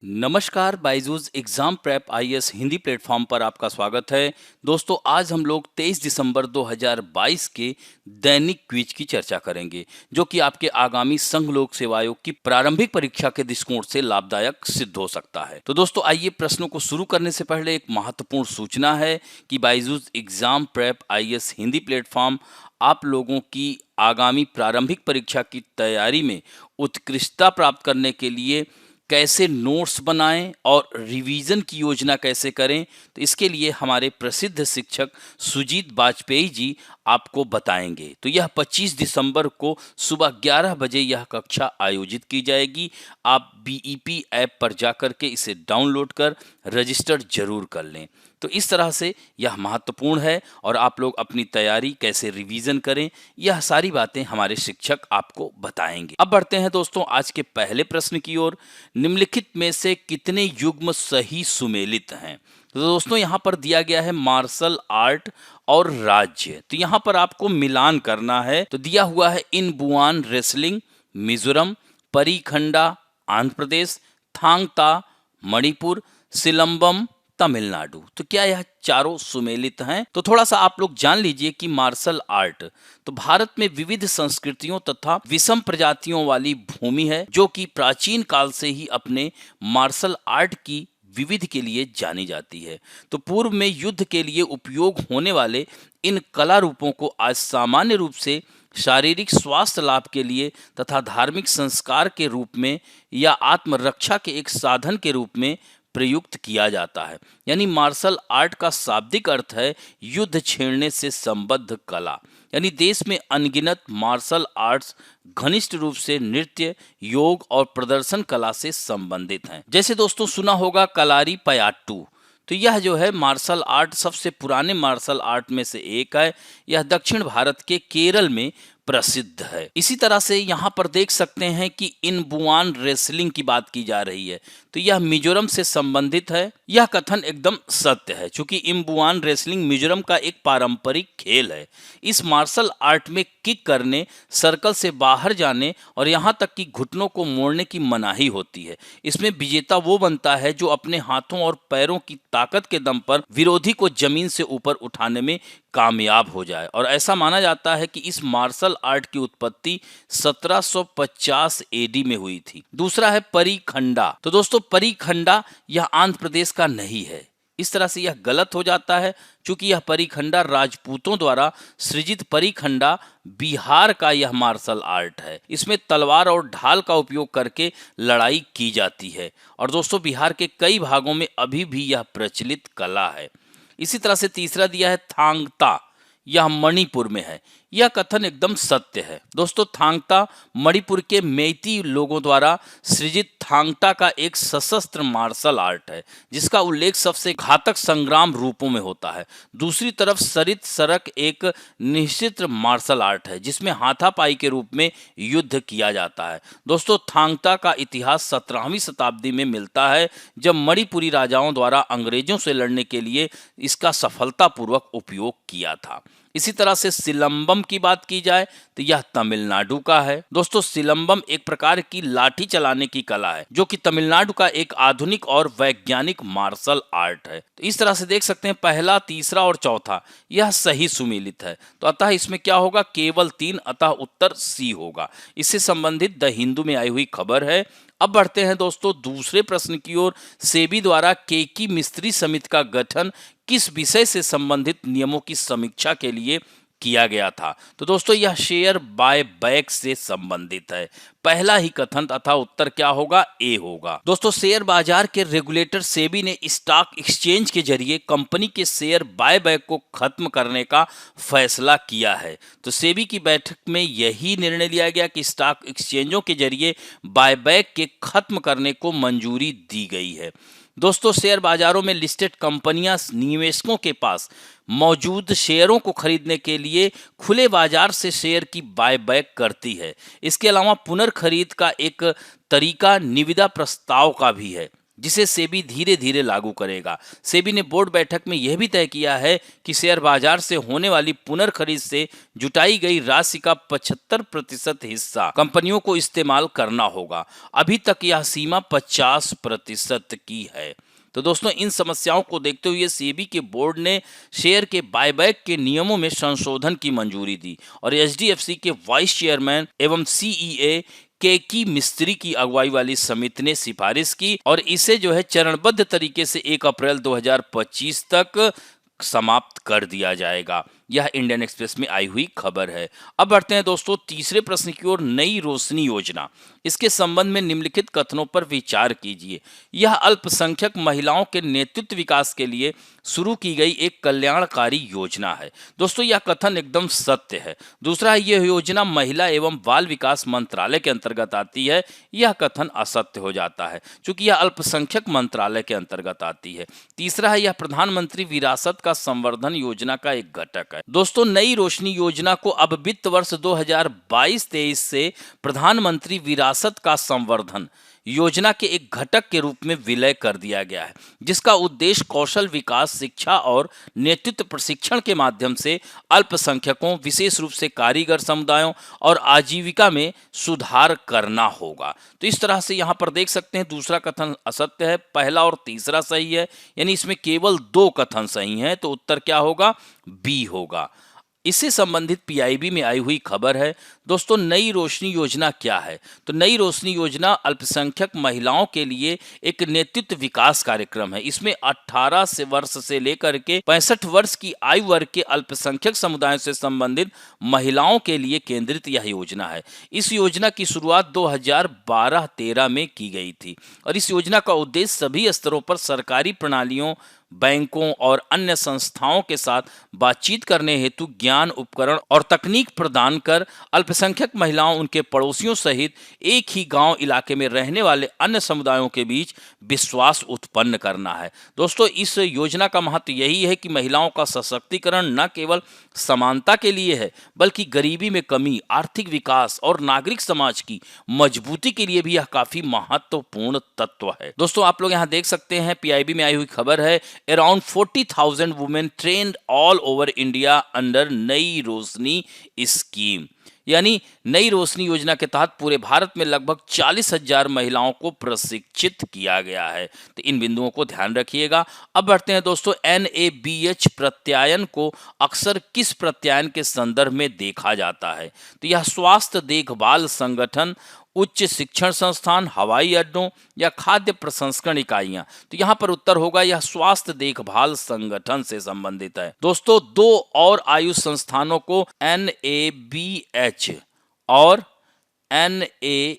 नमस्कार, Byju's exam prep IAS Hindi platform पर आपका स्वागत है। दोस्तों, आज हम लोग 23 दिसंबर 2022 के दैनिक क्विज की चर्चा करेंगे, जो कि आपके आगामी संघ लोक सेवा आयोग की प्रारंभिक परीक्षा के दृष्टिकोण से लाभदायक सिद्ध हो सकता है। तो दोस्तों, आइए प्रश्नों को शुरू करने से पहले एक महत्वपूर्ण सूचना है कि Byju's exam prep IAS Hindi platform आप लोगों की आगामी प्रारंभिक परीक्षा की तैयारी में उत्कृष्टता प्राप्त करने के लिए कैसे नोट्स बनाएं और रिवीजन की योजना कैसे करें, तो इसके लिए हमारे प्रसिद्ध शिक्षक सुजीत वाजपेयी जी आपको बताएंगे। तो यह 25 दिसंबर को सुबह 11 बजे यह कक्षा आयोजित की जाएगी। आप बीईपी ऐप पर जाकर के इसे डाउनलोड कर रजिस्टर जरूर कर लें। तो इस तरह से यह महत्वपूर्ण है और आप लोग अपनी तैयारी कैसे रिवीजन करें, यह सारी बातें हमारे शिक्षक आपको बताएंगे। अब बढ़ते हैं दोस्तों आज के पहले प्रश्न की ओर। निम्नलिखित में से कितने युग्म सही सुमेलित हैं? तो दोस्तों यहाँ पर दिया गया है मार्शल आर्ट और राज्य। तो यहाँ पर आपको मिलान करना है। तो दिया हुआ है इन बुआन रेसलिंग मिजोरम, परीखंडा आंध्र प्रदेश, थांग ता मणिपुर, सिलंबम तमिलनाडु। तो क्या यह चारों सुमेलित हैं? तो थोड़ा सा आप लोग जान लीजिए कि मार्शल आर्ट तो भारत में विविध संस्कृतियों तथा विषम प्रजातियों वाली भूमि है, जो कि प्राचीन काल से ही अपने मार्शल आर्ट की विविध के लिए जानी जाती है। तो पूर्व में युद्ध के लिए उपयोग होने वाले इन कला रूपों को आज सामान्य रूप से शारीरिक स्वास्थ्य लाभ के लिए तथा धार्मिक संस्कार के रूप में या आत्मरक्षा के एक साधन के रूप में प्रयुक्त किया जाता है। यानी मार्शल आर्ट का शाब्दिक अर्थ है युद्ध छेड़ने से संबद्ध कला। यानी देश में अनगिनत मार्शल आर्ट्स घनिष्ठ रूप से नृत्य, योग और प्रदर्शन कला से संबंधित हैं। जैसे दोस्तों सुना होगा कलारी पयाट्टू। तो यह जो है मार्शल आर्ट सबसे पुराने मार्शल आर्ट में से एक है। यह दक्षिण भारत के केरल में प्रसिद्ध है। इसी तरह से यहाँ पर देख सकते हैं कि इन बुआन रेसलिंग की बात की जा रही है, तो यह मिजोरम से संबंधित है। यह कथन एकदम सत्य है, क्योंकि इम्बुआन रेसलिंग मिजोरम का एक पारंपरिक खेल है। इस मार्शल आर्ट में किक करने, सर्कल से बाहर जाने और यहाँ तक कि घुटनों को मोड़ने की मनाही होती है। इसमें विजेता वो बनता है जो अपने हाथों और पैरों की ताकत के दम पर विरोधी को जमीन से ऊपर उठाने में कामयाब हो जाए। और ऐसा माना जाता है कि इस मार्शल आर्ट की उत्पत्ति 1750 एडी में हुई थी। दूसरा है परीखंडा। तो दोस्तों परीखंडा यह आंध्र प्रदेश का नहीं है। इस तरह से यह गलत हो जाता है, क्योंकि यह परीखंडा राजपूतों द्वारा सृजित परीखंडा बिहार का यह मार्शल आर्ट है। इसमें तलवार और ढाल का उपयोग करके लड़ाई की जाती है और दोस्तों बिहार के कई भागों में अभी भी यह प्रचलित कला है। इसी तरह से तीसरा दिया है थांगता। यह मणिपुर में है। यह कथन एकदम सत्य है। दोस्तों थांगता मणिपुर के मेइती लोगों द्वारा सृजित थांगता का एक सशस्त्र मार्शल आर्ट है, जिसका उल्लेख सबसे घातक संग्राम रूपों में होता है। दूसरी तरफ सरित सरक एक निश्चित मार्शल आर्ट है, जिसमें हाथापाई के रूप में युद्ध किया जाता है। दोस्तों थांगता का इतिहास 17वीं शताब्दी में मिलता है, जब मणिपुरी राजाओं द्वारा अंग्रेजों से लड़ने के लिए इसका सफलतापूर्वक उपयोग किया था। इसी तरह से सिलंबम की बात की जाए तो यह तमिलनाडु का है। दोस्तों सिलंबम एक प्रकार की लाठी चलाने की कला है, जो कि तमिलनाडु का एक आधुनिक और वैज्ञानिक मार्शल आर्ट है। तो इस तरह से देख सकते हैं पहला, तीसरा और चौथा यह सही सुमेलित है। तो अतः इसमें क्या होगा, केवल 3, अतः उत्तर सी होगा। इससे संबंधित द हिंदू में आई हुई खबर है। अब बढ़ते हैं दोस्तों दूसरे प्रश्न की ओर। सेबी द्वारा केकी मिस्त्री समिति का गठन किस विषय से संबंधित नियमों की समीक्षा के लिए किया गया था? तो दोस्तों यह शेयर बाय बैक से संबंधित है। पहला ही कथन तथा उत्तर क्या होगा, ए होगा। दोस्तों शेयर बाजार के रेगुलेटर सेबी ने स्टॉक एक्सचेंज के जरिए कंपनी के शेयर बाय बैक को खत्म करने का फैसला किया है। तो सेबी की बैठक में यही निर्णय लिया गया कि स्टॉक एक्सचेंजों के जरिए बाय बैक के खत्म करने को मंजूरी दी गई है। दोस्तों शेयर बाजारों में लिस्टेड कंपनियां निवेशकों के पास मौजूद शेयरों को खरीदने के लिए खुले बाजार से शेयर की बाय बैक करती है। इसके अलावा पुनर्खरीद का एक तरीका निविदा प्रस्ताव का भी है, जिसे सेबी धीरे धीरे लागू करेगा। सेबी ने बोर्ड बैठक में यह भी तय किया है कि शेयर बाजार से होने वाली पुनर्खरीद से जुटाई गई राशि का 75% हिस्सा कंपनियों को इस्तेमाल करना होगा। अभी तक यह सीमा 50% की है। तो दोस्तों, इन समस्याओं को देखते हुए सेबी के बोर्ड ने शेयर के बायबैक के नियमों में संशोधन की मंजूरी दी और एचडीएफसी के वाइस चेयरमैन एवं सीईए केकी मिस्त्री की अगुवाई वाली समिति ने सिफारिश की और इसे जो है चरणबद्ध तरीके से 1 अप्रैल 2025 तक समाप्त कर दिया जाएगा। यह इंडियन एक्सप्रेस में आई हुई खबर है। अब बढ़ते हैं दोस्तों तीसरे प्रश्न की ओर। नई रोशनी योजना, इसके संबंध में निम्नलिखित कथनों पर विचार कीजिए। यह अल्पसंख्यक महिलाओं के नेतृत्व विकास के लिए शुरू की गई एक कल्याणकारी योजना है। दोस्तों, यह कथन एकदम सत्य है। दूसरा, यह योजना महिला एवं बाल विकास मंत्रालय के अंतर्गत आती है। यह कथन असत्य हो जाता है क्योंकि यह अल्पसंख्यक मंत्रालय के अंतर्गत आती है। तीसरा है, यह प्रधानमंत्री विरासत का संवर्धन योजना का एक घटक है। दोस्तों, नई रोशनी योजना को अब वित्त वर्ष 2022-23 से प्रधानमंत्री विरासत का संवर्धन योजना के एक घटक के रूप में विलय कर दिया गया है, जिसका उद्देश्य कौशल विकास, शिक्षा और नेतृत्व प्रशिक्षण के माध्यम से अल्पसंख्यकों, विशेष रूप से कारीगर समुदायों और आजीविका में सुधार करना होगा। तो इस तरह से यहाँ पर देख सकते हैं दूसरा कथन असत्य है, पहला और तीसरा सही है, यानी इसमें केवल 2 कथन सही हैं। तो उत्तर क्या होगा? बी होगा। इससे संबंधित पीआईबी में आई हुई खबर है। दोस्तों, नई रोशनी योजना क्या है? तो नई रोशनी योजना अल्पसंख्यक महिलाओं के लिए एक नेतृत्व विकास कार्यक्रम है। इसमें 18 से वर्ष से लेकर के 65 वर्ष की आयु वर्ग के अल्पसंख्यक समुदायों से संबंधित महिलाओं के लिए केंद्रित यह योजना है। इस योजना की शुरुआत 2012-13 में की गई थी और इस योजना का उद्देश्य सभी स्तरों पर सरकारी प्रणालियों, बैंकों और अन्य संस्थाओं के साथ बातचीत करने हेतु ज्ञान, उपकरण और तकनीक प्रदान कर अल्पसंख्यक महिलाओं, उनके पड़ोसियों सहित एक ही गांव इलाके में रहने वाले अन्य समुदायों के बीच विश्वास उत्पन्न करना है। दोस्तों, इस योजना का महत्व यही है कि महिलाओं का सशक्तिकरण न केवल समानता के लिए है, बल्कि गरीबी में कमी, आर्थिक विकास और नागरिक समाज की मजबूती के लिए भी यह काफी महत्वपूर्ण तत्व है। दोस्तों, आप लोग यहाँ देख सकते हैं पीआईबी में आई हुई खबर है। Around 40,000 women trained all over India under Nai Roshni scheme, यानी नई रोशनी योजना के तहत पूरे भारत में लगभग 40,000 महिलाओं को प्रशिक्षित किया गया है। तो इन बिंदुओं को ध्यान रखिएगा। अब बढ़ते हैं दोस्तों, NABH प्रत्यायन को अक्सर किस प्रत्यायन के संदर्भ में देखा जाता है? तो यह स्वास्थ्य देखभाल संगठन, उच्च शिक्षण संस्थान, हवाई अड्डों या खाद्य प्रसंस्करण इकाइयां। तो यहाँ पर उत्तर होगा यह स्वास्थ्य देखभाल संगठन से संबंधित है। दोस्तों, 2 और आयुष संस्थानों को NABH और NABL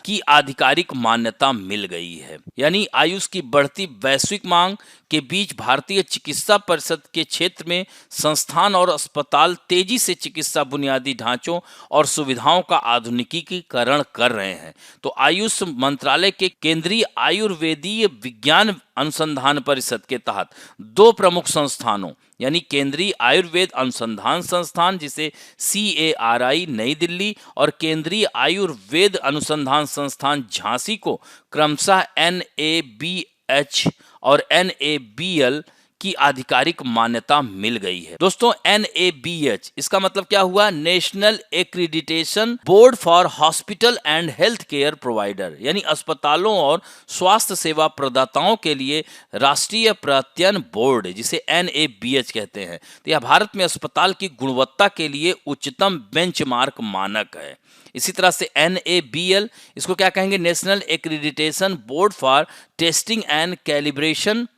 की आधिकारिक मान्यता मिल गई है, यानी आयुष की बढ़ती वैश्विक मांग के बीच भारतीय चिकित्सा परिषद के क्षेत्र में संस्थान और अस्पताल तेजी से चिकित्सा बुनियादी ढांचों और सुविधाओं का आधुनिकीकरण कर रहे हैं। तो आयुष मंत्रालय के केंद्रीय आयुर्वेदीय विज्ञान अनुसंधान परिषद के तहत 2 प्रमुख संस्थानों, यानी केंद्रीय आयुर्वेद अनुसंधान संस्थान जिसे CARI नई दिल्ली और केंद्रीय आयुर्वेद अनुसंधान संस्थान झांसी को क्रमशः NABH और NABL की आधिकारिक मान्यता मिल गई है। दोस्तों, NABH इसका मतलब क्या हुआ? National accreditation board for hospital and health care provider, यानी अस्पतालों और स्वास्थ्य सेवा प्रदाताओं के लिए राष्ट्रीय प्रत्ययन बोर्ड, जिसे NABH कहते हैं। तो यह भारत में अस्पताल की गुणवत्ता के लिए उच्चतम बेंचमार्क मानक है। इसी तरह से NABL, इसको क्या कहेंगे? National accreditation board for testing and calibration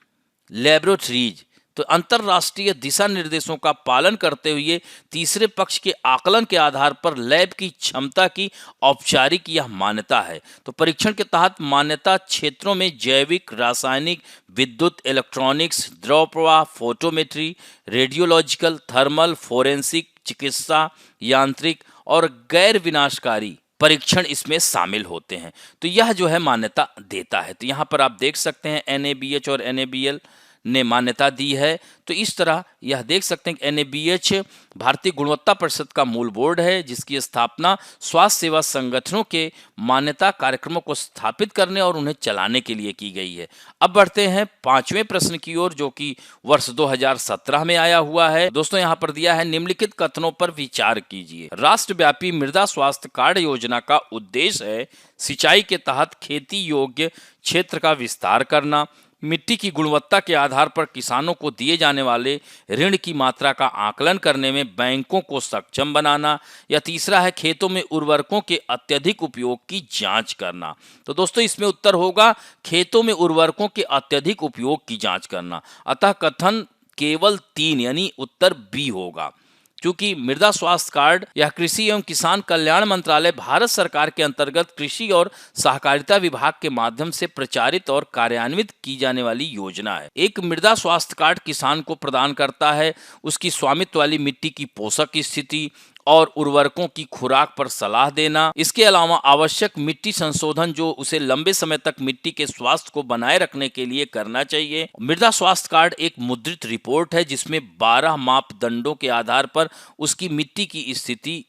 laboratories. तो अंतरराष्ट्रीय दिशा निर्देशों का पालन करते हुए तीसरे पक्ष के आकलन के आधार पर लैब की क्षमता की औपचारिक यह मान्यता है। तो परीक्षण के तहत मान्यता क्षेत्रों में जैविक, रासायनिक, विद्युत, इलेक्ट्रॉनिक्स, द्रव प्रवाह, फोटोमेट्री, रेडियोलॉजिकल, थर्मल, फोरेंसिक, चिकित्सा, यांत्रिक और गैर विनाशकारी परीक्षण इसमें शामिल होते हैं। तो यह जो है मान्यता देता है। तो यहाँ पर आप देख सकते हैं NABH और NABL, ने मान्यता दी है। तो इस तरह यह देख सकते हैं कि एनएबीएच भारतीय गुणवत्ता परिषद का मूल बोर्ड है, जिसकी स्थापना स्वास्थ्य सेवा संगठनों के मान्यता कार्यक्रमों को स्थापित करने और उन्हें चलाने के लिए की गई है। अब बढ़ते हैं 5वें प्रश्न की ओर, जो कि वर्ष 2017 में आया हुआ है। दोस्तों यहाँ पर दिया है, निम्नलिखित कथनों पर विचार कीजिए। राष्ट्रव्यापी मृदा स्वास्थ्य कार्ड योजना का उद्देश्य है सिंचाई के तहत खेती योग्य क्षेत्र का विस्तार करना, मिट्टी की गुणवत्ता के आधार पर किसानों को दिए जाने वाले ऋण की मात्रा का आकलन करने में बैंकों को सक्षम बनाना, या तीसरा है खेतों में उर्वरकों के अत्यधिक उपयोग की जांच करना। तो दोस्तों इसमें उत्तर होगा खेतों में उर्वरकों के अत्यधिक उपयोग की जांच करना। अतः कथन केवल 3 यानी उत्तर बी होगा, क्योंकि मृदा स्वास्थ्य कार्ड यह कृषि एवं किसान कल्याण मंत्रालय भारत सरकार के अंतर्गत कृषि और सहकारिता विभाग के माध्यम से प्रचारित और कार्यान्वित की जाने वाली योजना है। एक मृदा स्वास्थ्य कार्ड किसान को प्रदान करता है उसकी स्वामित्व वाली मिट्टी की पोषक स्थिति और उर्वरकों की खुराक पर सलाह देना। इसके अलावा आवश्यक मिट्टी संशोधन जो उसे लंबे समय तक मिट्टी के स्वास्थ्य को बनाए रखने के लिए करना चाहिए। मृदा स्वास्थ्य कार्ड एक मुद्रित रिपोर्ट है जिसमें 12 मापदंडों के आधार पर उसकी मिट्टी की स्थिति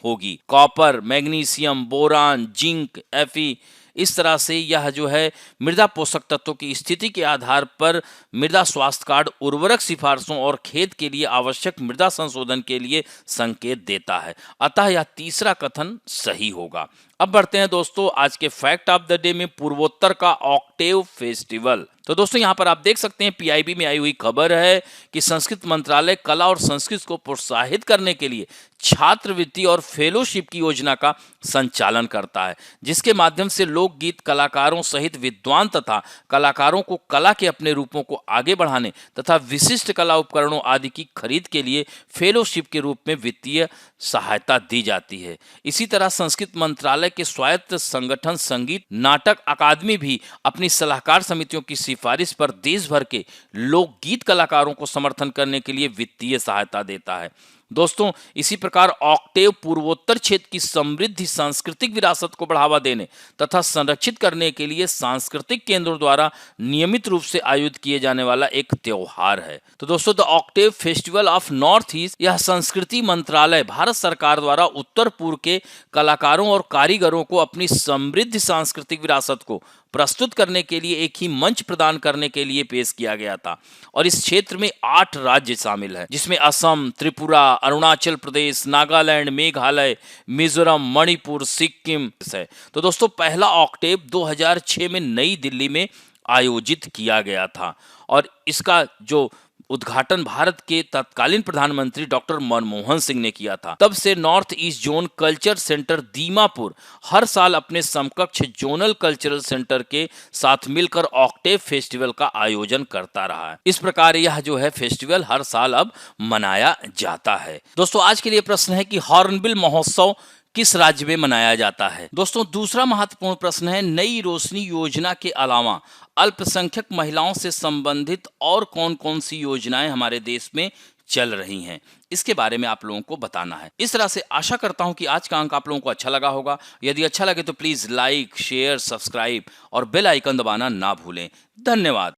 होगी। कॉपर, मैग्नीशियम, बोरान, जिंक, एफी, इस तरह से यह जो है मृदा पोषक तत्वों की स्थिति के आधार पर मृदा स्वास्थ्य कार्ड उर्वरक सिफारिशों और खेत के लिए आवश्यक मृदा संशोधन के लिए संकेत देता है। अतः यह तीसरा कथन सही होगा। अब बढ़ते हैं दोस्तों आज के फैक्ट ऑफ द डे में, पूर्वोत्तर का ऑक्टेव फेस्टिवल। तो दोस्तों यहाँ पर आप देख सकते हैं पीआईबी में आई हुई खबर है कि संस्कृत मंत्रालय कला और संस्कृति को प्रोत्साहित करने के लिए छात्रवृत्ति और फेलोशिप की योजना का संचालन करता है, जिसके माध्यम से लोकगीत कलाकारों सहित विद्वान तथा कलाकारों को कला के अपने रूपों को आगे बढ़ाने तथा विशिष्ट कला उपकरणों आदि की खरीद के लिए फेलोशिप के रूप में वित्तीय सहायता दी जाती है। इसी तरह संस्कृत मंत्रालय के स्वायत्त संगठन संगीत नाटक अकादमी भी अपनी सलाहकार समितियों की सिफारिश पर देश भर के लोकगीत कलाकारों को समर्थन करने के लिए वित्तीय सहायता देता है। दोस्तों इसी प्रकार ऑक्टेव पूर्वोत्तर क्षेत्र की समृद्ध सांस्कृतिक विरासत को बढ़ावा देने तथा संरक्षित करने के लिए सांस्कृतिक केंद्रों द्वारा नियमित रूप से आयोजित किए जाने वाला एक त्योहार है। तो दोस्तों the Octave festival of north east यह संस्कृति मंत्रालय भारत सरकार द्वारा उत्तर पूर्व के कलाकारों और कारीगरों को अपनी समृद्ध सांस्कृतिक विरासत को प्रस्तुत करने के लिए एक ही मंच प्रदान करने के लिए पेश किया गया था। और इस क्षेत्र में 8 राज्य शामिल हैं, जिसमें असम, त्रिपुरा, अरुणाचल प्रदेश, नागालैंड, मेघालय, मिजोरम, मणिपुर, सिक्किम है। तो दोस्तों पहला ऑक्टेव 2006 में नई दिल्ली में आयोजित किया गया था और इसका जो उद्घाटन भारत के तत्कालीन प्रधानमंत्री डॉक्टर मनमोहन सिंह ने किया था। तब से north east zone culture centre Dimapur हर साल अपने समकक्ष जोनल कल्चरल सेंटर के साथ मिलकर ऑक्टेव फेस्टिवल का आयोजन करता रहा है। इस प्रकार यह जो है फेस्टिवल हर साल अब मनाया जाता है। दोस्तों आज के लिए प्रश्न है कि हॉर्नबिल महोत्सव किस राज्य में मनाया जाता है। दोस्तों दूसरा महत्वपूर्ण प्रश्न है, नई रोशनी योजना के अलावा अल्पसंख्यक महिलाओं से संबंधित और कौन कौन सी योजनाएं हमारे देश में चल रही हैं, इसके बारे में आप लोगों को बताना है। इस तरह से आशा करता हूं कि आज का अंक आप लोगों को अच्छा लगा होगा। यदि अच्छा लगे तो प्लीज लाइक, शेयर, सब्सक्राइब और बेल आइकन दबाना ना भूलें। धन्यवाद।